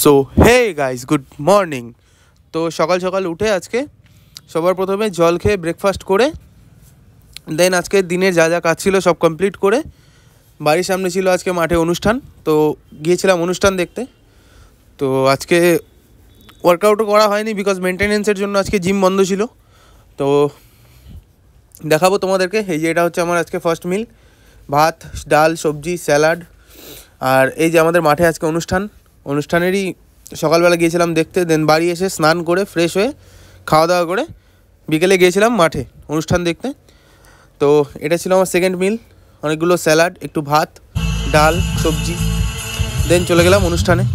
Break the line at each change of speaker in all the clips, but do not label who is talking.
So hey guys, good morning. তো সকাল সকাল উঠে আজকে সবার প্রথমে জল খেয়ে ব্রেকফাস্ট করে দেন আজকে দিনের যা যা কাজ ছিল সব কমপ্লিট করে বাড়ির সামনে ছিল আজকে মাঠে অনুষ্ঠান, তো গিয়েছিলাম অনুষ্ঠান দেখতে। তো আজকে ওয়ার্কআউটও করা হয়নি বিকজ মেনটেনেন্সের জন্য আজকে জিম বন্ধ ছিল। তো দেখাবো তোমাদেরকে। এই যে এটা হচ্ছে আমার আজকে ফার্স্ট মিল, ভাত, ডাল, সবজি, স্যালাড। আর এই যে আমাদের মাঠে আজকে অনুষ্ঠানেরই সকালবেলা গিয়েছিলাম দেখতে, দেন বাড়ি এসে স্নান করে ফ্রেশ হয়ে খাওয়া দাওয়া করে বিকেলে গিয়েছিলাম মাঠে অনুষ্ঠান দেখতে। তো এটা ছিল আমার সেকেন্ড মিল, অনেকগুলো স্যালাড, একটু ভাত, ডাল, সবজি, দেন চলে গেলাম অনুষ্ঠানে।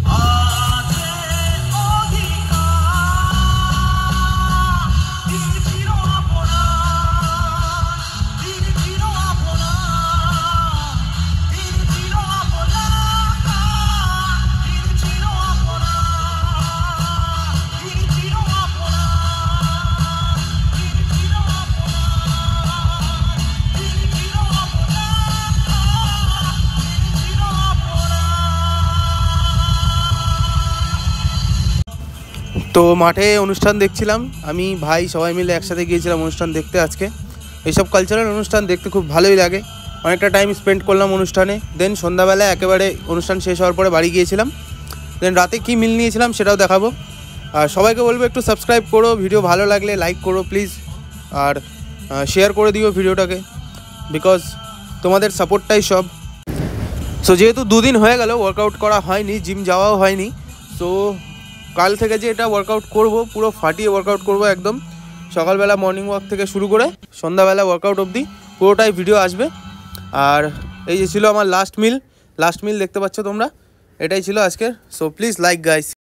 তো মাঠে অনুষ্ঠান দেখছিলাম, আমি ভাই সবাই মিলে একসাথে গিয়েছিলাম অনুষ্ঠান দেখতে। আজকে এইসব কালচারাল অনুষ্ঠান দেখতে খুব ভালোই লাগে, অনেকটা টাইম স্পেন্ড করলাম অনুষ্ঠানে। দেন সন্ধ্যাবেলায় একেবারে অনুষ্ঠান শেষ হওয়ার পরে বাড়ি গিয়েছিলাম। দেন রাতে কী মিল নিয়েছিলাম সেটাও দেখাবো। আর সবাইকে বলবো একটু সাবস্ক্রাইব করো, ভিডিও ভালো লাগলে লাইক করো প্লিজ, আর শেয়ার করে দিও ভিডিওটাকে, বিকজ তোমাদের সাপোর্টটাই সব। সো যেহেতু দুদিন হয়ে গেল ওয়ার্কআউট করা হয়নি, জিম যাওয়াও হয়নি, সো কাল থেকে যে এটা ওয়ার্কআউট করব, পুরো ফাটিয়ে ওয়ার্কআউট করব একদম। সকালবেলা মর্নিং ওয়াক থেকে শুরু করে সন্ধ্যাবেলা ওয়ার্কআউট অবধি পুরোটাই ভিডিও আসবে। আর এই যে ছিল আমার লাস্ট মিল দেখতে পাচ্ছ তোমরা, এটাই ছিল আজকের। So please like guys.